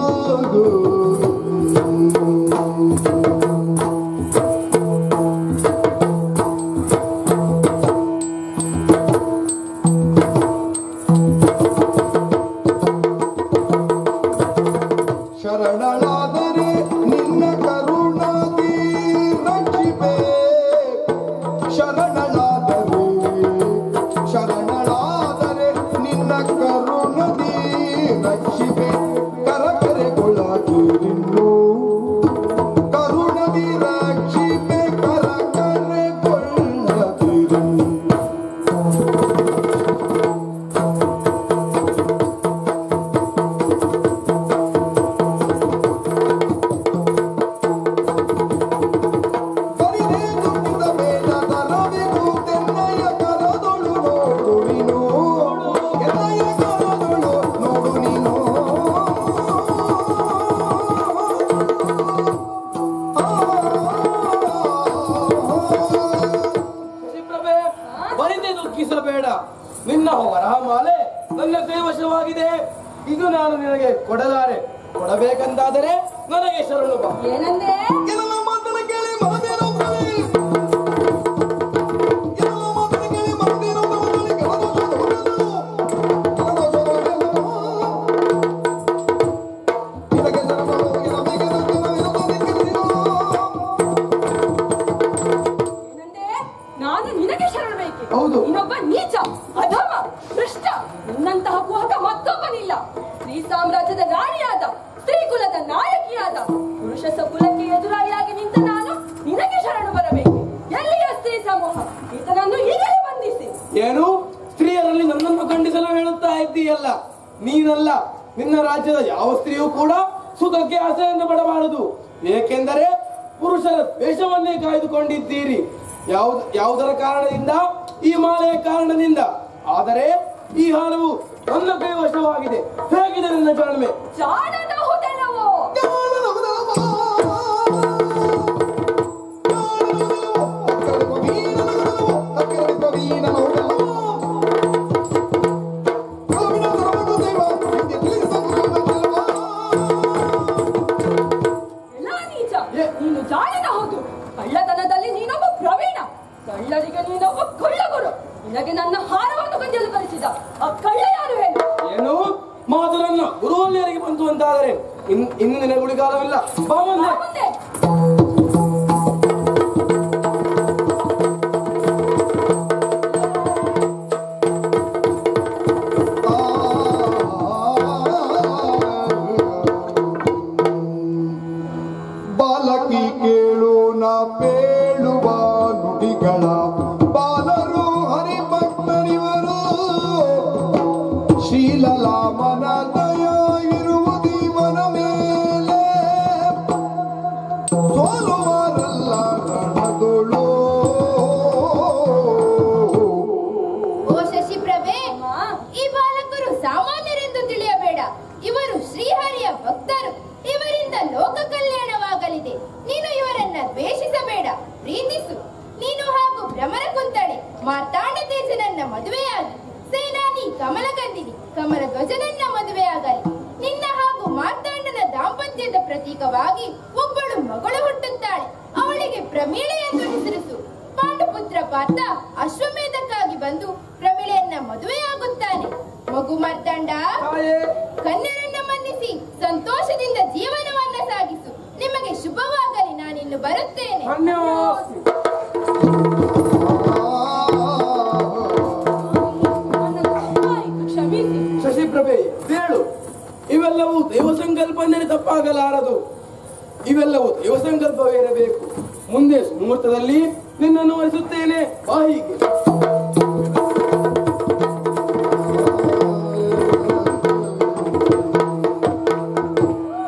ಶರಣಳಾದರೆ ನಿನ್ನ ಕರುಣಾದಿ ರಕ್ಷಿಪೆ, ಶರಣಳಾದರೆ ಶರಣಳಾದರೆ ನಿನ್ನ ಕರುಣದಿ ರಕ್ಷಿಪೆ, ಕರಕರೆಗೊಳ್ಳದಿರಿನ್ನು ಕರುಣದಿ ರಕ್ಷಿಪೆ, ಕರಕರೆಗೊಳ್ಳದಿರಿನ್ನು. ನಿನಗೆ ಕೊಡಲಾರೆ. ಕೊಡಬೇಕಂತಾದರೆ ನನಗೆ ಶರಣು ಬಾ. ಏನಂದ್ರೆ ಕೆಲವು ಮಾತನ್ನ ಕೇಳಿ ಮನದೇನೋ ತಲೆ. ಕೆಲವು ಮಾತನ್ನ ಕೇಳಿ ಮನದೇನೋ ತಲೆ. ಇದಕ್ಕೆ ಶರಣು ಏನಂದ್ರೆ ನಾನು ನಿನಗೆ ಶರಣು ಬೇಕೆ. ಹೌದು. ಇನ್ನೊಬ್ಬ ನೀಚ ಅಧಮ ಭ್ರಷ್ಟ ನಿನ್ನಂತಹ ಕುಹಕ ಮತ್ತೊಬ್ಬನಿಲ್ಲ. ಸ್ತ್ರೀ ಸಾಮ್ರಾಜ್ಯದ ರಾಣಿಯಾದ ಸ್ತ್ರೀ ಕುಲದ ನಾಯಕಿಯಾದ ಪುರುಷ ಕುಲಕ್ಕೆ ಎದುರಾಳಿಯಾಗಿ ನಿಂತ ನಾನು ನಿನಗೆ ಶರಣು ಬರಬೇಕು. ಎಲ್ಲಿಯ ಸ್ತ್ರೀ ಸಮೂಹ ಈತನನ್ನು ಈಗಲೇ ಬಂಧಿಸಿ. ಏನು ಸ್ತ್ರೀಯರಲ್ಲಿ ನನ್ನನ್ನು ಖಂಡಿಸಲು ಹೇಳುತ್ತಾ ಇದ್ದೀಯಲ್ಲ? ನೀನಲ್ಲ, ನಿನ್ನ ರಾಜ್ಯದ ಯಾವ ಸ್ತ್ರೀಯೂ ಕೂಡ ಸುಖಕ್ಕೆ ಆಸೆಯನ್ನು ಪಡಬಾರದು. ಏಕೆಂದರೆ ಪುರುಷರ ದ್ವೇಷವನ್ನೇ ಕಾಯ್ದುಕೊಂಡಿದ್ದೀರಿ. ಯಾವುದರ ಕಾರಣದಿಂದ? ಈ ಮಾಲೆಯ ಕಾರಣದಿಂದ. ಆದರೆ ಈ ಹಾಲವು ನನ್ನ ಕೈವಶವಾಗಿದೆ. ಹೇಗಿದೆ ನನ್ನ ಜಾಣ್ಮೆ? ಜಾಣಬಹುದೆಲ್ಲವೋ ಎಲ್ಲ ನೀಚ. ನೀನು ಜಾಣನ ಹೌದು. ಕಳ್ಳತನದಲ್ಲಿ ನೀನೊಬ್ಬ ಪ್ರವೀಣ. ಕಳ್ಳರಿಗೆ ನೀನೊಬ್ಬ ಕಳ್ಳಗುರು. ನಿನಗೆ ನನ್ನ ಹಾರವನ್ನು ಕದಿಯಲು ಕಲಿಸಿದ ಆ ಕಳ್ಳ ಯಾರು ಹೇಳು? ಏನು ಮಾತರನ್ನ ಗುರುವಲ್ಲಿಯರಿಗೆ ಬಂತು ಅಂತಾದರೆ ಇನ್ನು ನಿನ್ನ ಗುಳಿಗಾಲವಿಲ್ಲ. ಬಾ ಮುಂದೆ. ಮುಂದೆ ಬಾಲಕಿ ಕೇಳು ನಾ ಪೇಳುವ ನುಡಿಗಳ ಬಾಲರು ಹರಿಭಕ್ತರಿವರು ಶೀಲಲಾಮನ ದಯ ಇರುವುದೀವನ ಮೇಲೆ ಸೋಲುವರಲ್ಲ ರಣದೊಳು. ಓ ಶಶಿಪ್ರಭೆ, ಈ ಬಾಲಕರು ಸಾಮಾನ್ಯರೆಂದು ತಿಳಿಯಬೇಡ. ಇವರು ಶ್ರೀಹರಿಯ ಭಕ್ತರು. ಇವರಿಂದ ಲೋಕ ಕಲ್ಯಾಣವಾಗಲಿದೆ. ನೀನು ಇವರನ್ನ ದ್ವೇಷಿಸಬೇಡ, ಪ್ರೀತಿಸು. ನೀನು ಹಾಗೂ ಭ್ರಮರ ಕುಂತಳೆ ಮಾರ್ತಾಂಡ ತೇಜನನ್ನ ಮದುವೆಯಾಗಿ ಸೇನಾನಿ ಕಮಲಗಂಧಿನಿ ಕಮಲ ಧ್ವಜನನ್ನ ಮದುವೆಯಾಗಲಿ. ನಿನ್ನ ಹಾಗೂ ಮಾರ್ತಾಂಡನ ದಾಂಪತ್ಯದ ಪ್ರತೀಕವಾಗಿ ಒಬ್ಬಳು ಮಗಳು ಹುಟ್ಟುತ್ತಾಳೆ. ಅವಳಿಗೆ ಪ್ರಮೀಳೆ ಎಂದು ಹೆಸರಿಸು. ಪಾಂಡುಪುತ್ರ ಪಾರ್ಥ ಅಶ್ವಮೇಧಕ್ಕಾಗಿ ಬಂದು ಪ್ರಮೀಳೆಯನ್ನ ಮದುವೆಯಾಗುತ್ತಾನೆ. ಮಗು ಮಾರ್ತಾಂಡ, ಕನ್ಯರನ್ನ ಮನ್ನಿಸಿ ಸಂತೋಷದಿಂದ ಜೀವನವನ್ನ ಸಾಗಿಸು. ನಿಮಗೆ ಶುಭವಾಗಲಿ. ನಾನಿನ್ನು ಬರುತ್ತೇನೆ. ಕ್ಷಮಿಸಿ. ಶಶಿಪ್ರಭೆ, ಹೇಳು. ಇವೆಲ್ಲವೂ ದೈವ ಸಂಕಲ್ಪ ಅಂದರೆ ತಪ್ಪಾಗಲಾರದು. ಇವೆಲ್ಲವೂ ದೈವ ಸಂಕಲ್ಪವೇ ಇರಬೇಕು. ಮುಂದೆ ಮುಹೂರ್ತದಲ್ಲಿ ನಿನ್ನನ್ನು ವಹಿಸುತ್ತೇನೆ. ಬಾ ಹೀಗೆ.